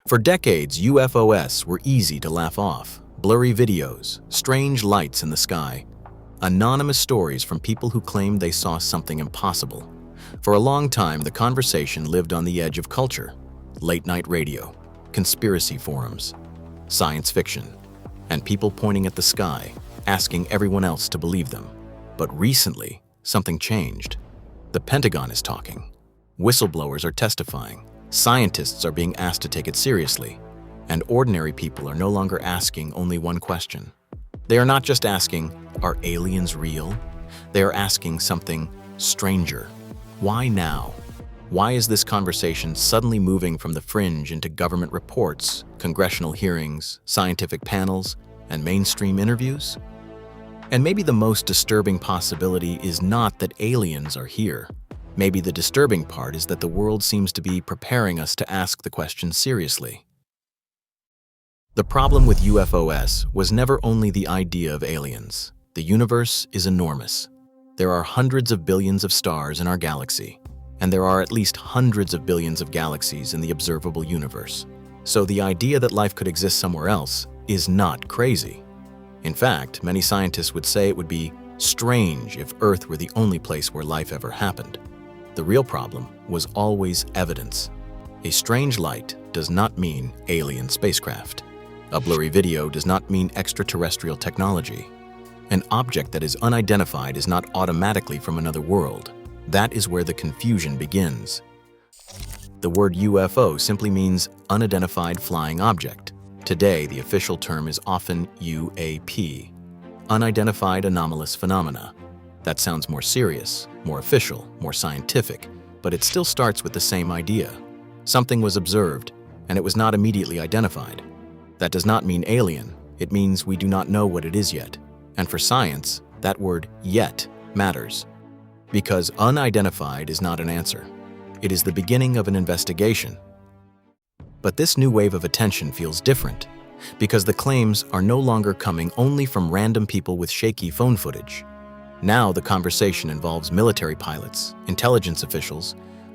For decades, UFOs were easy to laugh off. Blurry videos, strange lights in the sky, anonymous stories from people who claimed they saw something impossible. For a long time, the conversation lived on the edge of culture. Late-night radio, conspiracy forums, science fiction, and people pointing at the sky, asking everyone else to believe them. But recently, something changed. The Pentagon is talking. Whistleblowers are testifying. Scientists are being asked to take it seriously. And ordinary people are no longer asking only one question. They are not just asking, are aliens real? They are asking something stranger. Why now? Why is this conversation suddenly moving from the fringe into government reports, congressional hearings, scientific panels, and mainstream interviews? And maybe the most disturbing possibility is not that aliens are here. Maybe the disturbing part is that the world seems to be preparing us to ask the question seriously. The problem with UFOs was never only the idea of aliens. The universe is enormous. There are hundreds of billions of stars in our galaxy, and there are at least hundreds of billions of galaxies in the observable universe. So the idea that life could exist somewhere else is not crazy. In fact, many scientists would say it would be strange if Earth were the only place where life ever happened. The real problem was always evidence. A strange light does not mean alien spacecraft. A blurry video does not mean extraterrestrial technology. An object that is unidentified is not automatically from another world. That is where the confusion begins. The word UFO simply means unidentified flying object. Today, the official term is often UAP, unidentified anomalous phenomena. That sounds more serious, more official, more scientific, but it still starts with the same idea. Something was observed, and it was not immediately identified. That does not mean alien. It means we do not know what it is yet. And for science, that word yet matters. Because unidentified is not an answer. It is the beginning of an investigation. But this new wave of attention feels different, because the claims are no longer coming only from random people with shaky phone footage. Now the conversation involves military pilots, intelligence officials,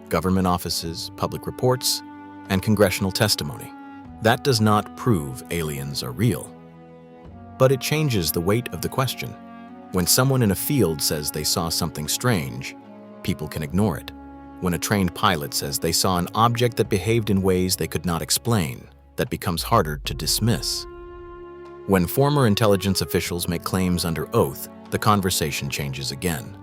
government offices, public reports, and congressional testimony. That does not prove aliens are real. But it changes the weight of the question. When someone in a field says they saw something strange, people can ignore it. When a trained pilot says they saw an object that behaved in ways they could not explain, that becomes harder to dismiss. When former intelligence officials make claims under oath, the conversation changes again.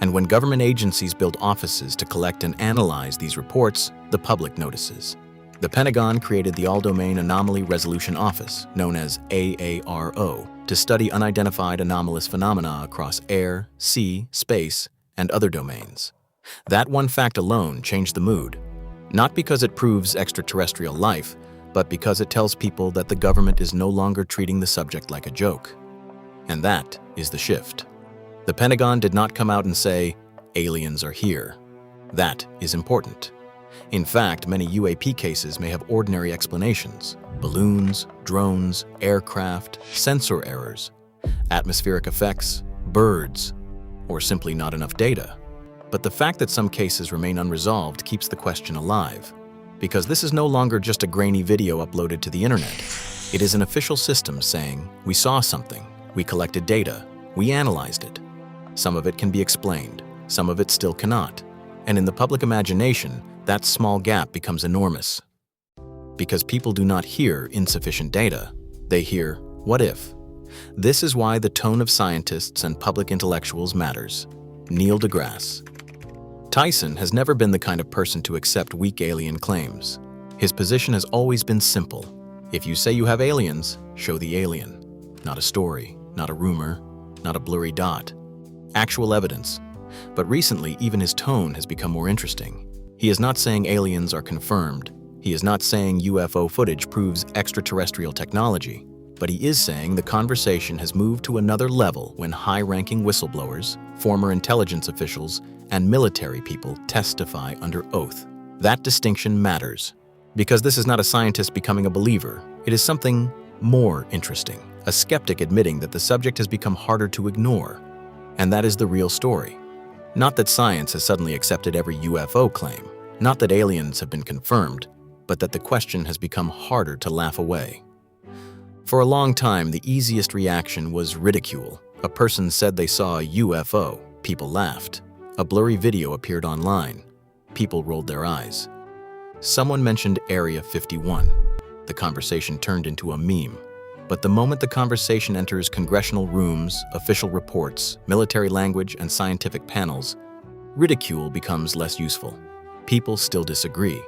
And when government agencies build offices to collect and analyze these reports, the public notices. The Pentagon created the All-Domain Anomaly Resolution Office, known as AARO, to study unidentified anomalous phenomena across air, sea, space, and other domains. That one fact alone changed the mood, not because it proves extraterrestrial life, but because it tells people that the government is no longer treating the subject like a joke. And that is the shift. The Pentagon did not come out and say, aliens are here. That is important. In fact, many UAP cases may have ordinary explanations: balloons, drones, aircraft, sensor errors, atmospheric effects, birds, or simply not enough data. But the fact that some cases remain unresolved keeps the question alive, because this is no longer just a grainy video uploaded to the internet. It is an official system saying, we saw something, we collected data, we analyzed it. Some of it can be explained, some of it still cannot. And in the public imagination, that small gap becomes enormous. Because people do not hear insufficient data, they hear, what if? This is why the tone of scientists and public intellectuals matters. Neil deGrasse. Tyson has never been the kind of person to accept weak alien claims. His position has always been simple. If you say you have aliens, show the alien. Not a story, not a rumor, not a blurry dot. Actual evidence. But recently, even his tone has become more interesting. He is not saying aliens are confirmed. He is not saying UFO footage proves extraterrestrial technology. But he is saying the conversation has moved to another level when high-ranking whistleblowers, former intelligence officials, and military people testify under oath. That distinction matters, because this is not a scientist becoming a believer. It is something more interesting, a skeptic admitting that the subject has become harder to ignore. And that is the real story. Not that science has suddenly accepted every UFO claim, not that aliens have been confirmed, but that the question has become harder to laugh away. For a long time, the easiest reaction was ridicule. A person said they saw a UFO. People laughed. A blurry video appeared online. People rolled their eyes. Someone mentioned Area 51. The conversation turned into a meme. But the moment the conversation enters congressional rooms, official reports, military language, and scientific panels, ridicule becomes less useful. People still disagree.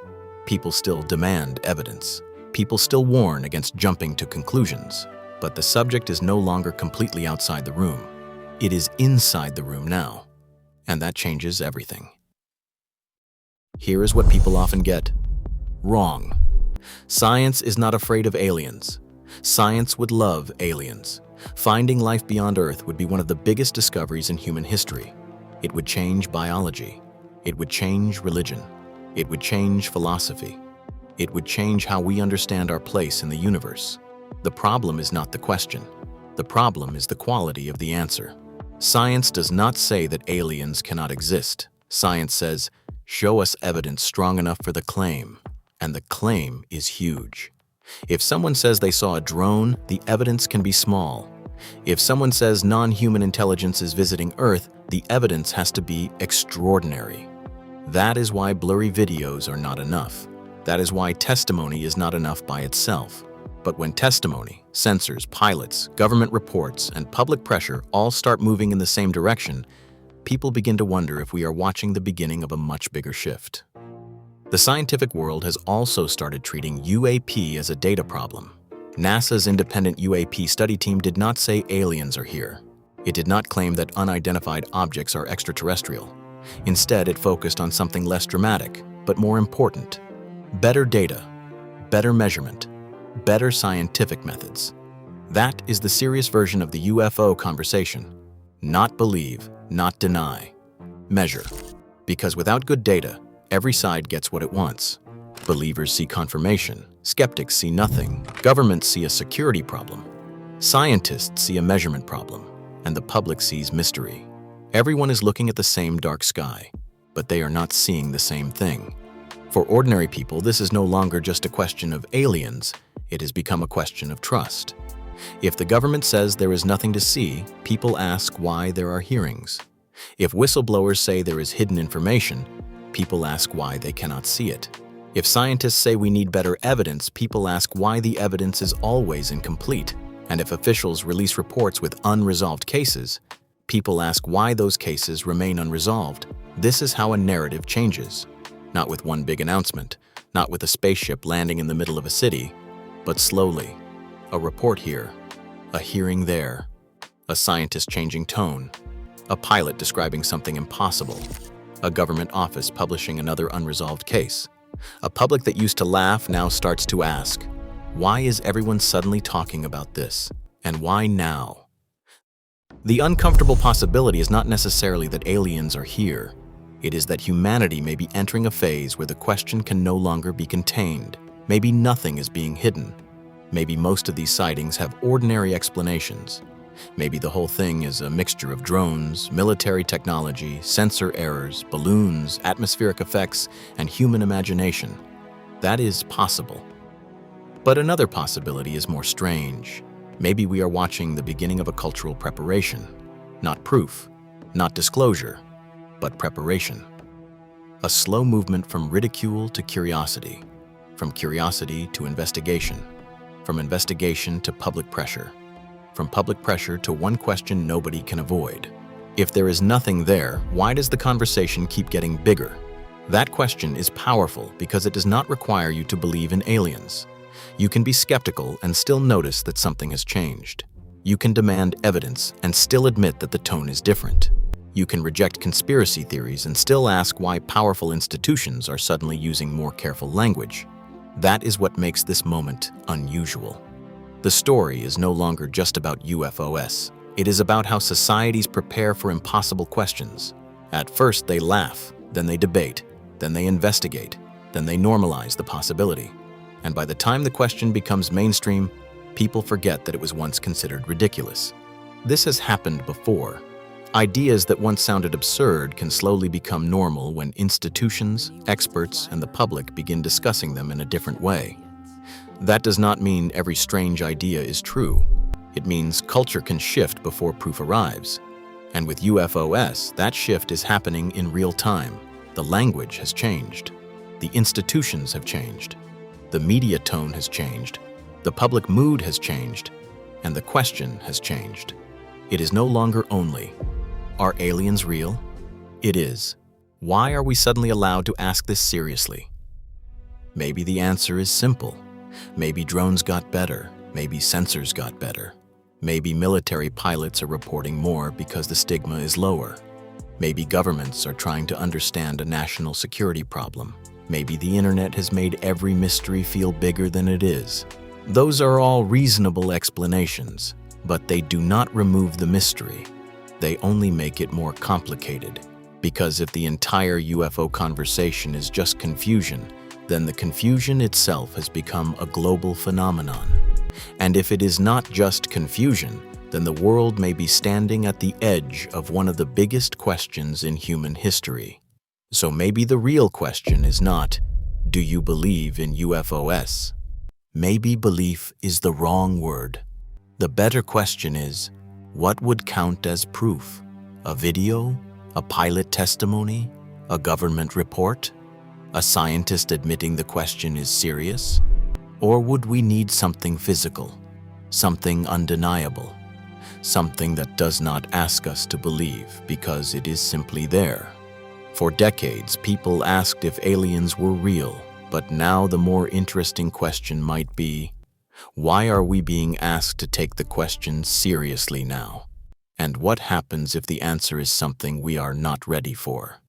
People still demand evidence. People still warn against jumping to conclusions. But the subject is no longer completely outside the room. It is inside the room now. And that changes everything. Here is what people often get wrong. Science is not afraid of aliens. Science would love aliens. Finding life beyond Earth would be one of the biggest discoveries in human history. It would change biology. It would change religion. It would change philosophy. It would change how we understand our place in the universe. The problem is not the question. The problem is the quality of the answer. Science does not say that aliens cannot exist. Science says, show us evidence strong enough for the claim. And the claim is huge. If someone says they saw a drone, the evidence can be small. If someone says non-human intelligence is visiting Earth, the evidence has to be extraordinary. That is why blurry videos are not enough. That is why testimony is not enough by itself. But when testimony, sensors, pilots, government reports, and public pressure all start moving in the same direction, people begin to wonder if we are watching the beginning of a much bigger shift. The scientific world has also started treating UAP as a data problem. NASA's independent UAP study team did not say aliens are here. It did not claim that unidentified objects are extraterrestrial. Instead, it focused on something less dramatic, but more important. Better data, better measurement, better scientific methods. That is the serious version of the UFO conversation. Not believe, not deny. Measure. Because without good data, every side gets what it wants. Believers see confirmation. Skeptics see nothing. Governments see a security problem. Scientists see a measurement problem. And the public sees mystery. Everyone is looking at the same dark sky, but they are not seeing the same thing. For ordinary people, this is no longer just a question of aliens. It has become a question of trust. If the government says there is nothing to see, people ask why there are hearings. If whistleblowers say there is hidden information, people ask why they cannot see it. If scientists say we need better evidence, people ask why the evidence is always incomplete. And if officials release reports with unresolved cases, people ask why those cases remain unresolved. This is how a narrative changes. Not with one big announcement, not with a spaceship landing in the middle of a city, but slowly. A report here, a hearing there, a scientist changing tone, a pilot describing something impossible, a government office publishing another unresolved case. A public that used to laugh now starts to ask, why is everyone suddenly talking about this? And why now? The uncomfortable possibility is not necessarily that aliens are here. It is that humanity may be entering a phase where the question can no longer be contained. Maybe nothing is being hidden. Maybe most of these sightings have ordinary explanations. Maybe the whole thing is a mixture of drones, military technology, sensor errors, balloons, atmospheric effects, and human imagination. That is possible. But another possibility is more strange. Maybe we are watching the beginning of a cultural preparation. Not proof, not disclosure, but preparation. A slow movement from ridicule to curiosity, from curiosity to investigation, from investigation to public pressure, from public pressure to one question nobody can avoid. If there is nothing there, why does the conversation keep getting bigger? That question is powerful because it does not require you to believe in aliens. You can be skeptical and still notice that something has changed. You can demand evidence and still admit that the tone is different. You can reject conspiracy theories and still ask why powerful institutions are suddenly using more careful language. That is what makes this moment unusual. The story is no longer just about UFOs. It is about how societies prepare for impossible questions. At first they laugh, then they debate, then they investigate, then they normalize the possibility. And by the time the question becomes mainstream, people forget that it was once considered ridiculous. This has happened before. Ideas that once sounded absurd can slowly become normal when institutions, experts, and the public begin discussing them in a different way. That does not mean every strange idea is true. It means culture can shift before proof arrives. And with UFOs, that shift is happening in real time. The language has changed. The institutions have changed. The media tone has changed. The public mood has changed. And the question has changed. It is no longer only, are aliens real? It is. Why are we suddenly allowed to ask this seriously? Maybe the answer is simple. Maybe drones got better. Maybe sensors got better. Maybe military pilots are reporting more because the stigma is lower. Maybe governments are trying to understand a national security problem. Maybe the internet has made every mystery feel bigger than it is. Those are all reasonable explanations, but they do not remove the mystery. They only make it more complicated. Because if the entire UFO conversation is just confusion, then the confusion itself has become a global phenomenon. And if it is not just confusion, then the world may be standing at the edge of one of the biggest questions in human history. So maybe the real question is not, do you believe in UFOs? Maybe belief is the wrong word. The better question is, what would count as proof? A video? A pilot testimony? A government report? A scientist admitting the question is serious? Or would we need something physical, something undeniable, something that does not ask us to believe because it is simply there? For decades, people asked if aliens were real, but now the more interesting question might be, why are we being asked to take the question seriously now? And what happens if the answer is something we are not ready for?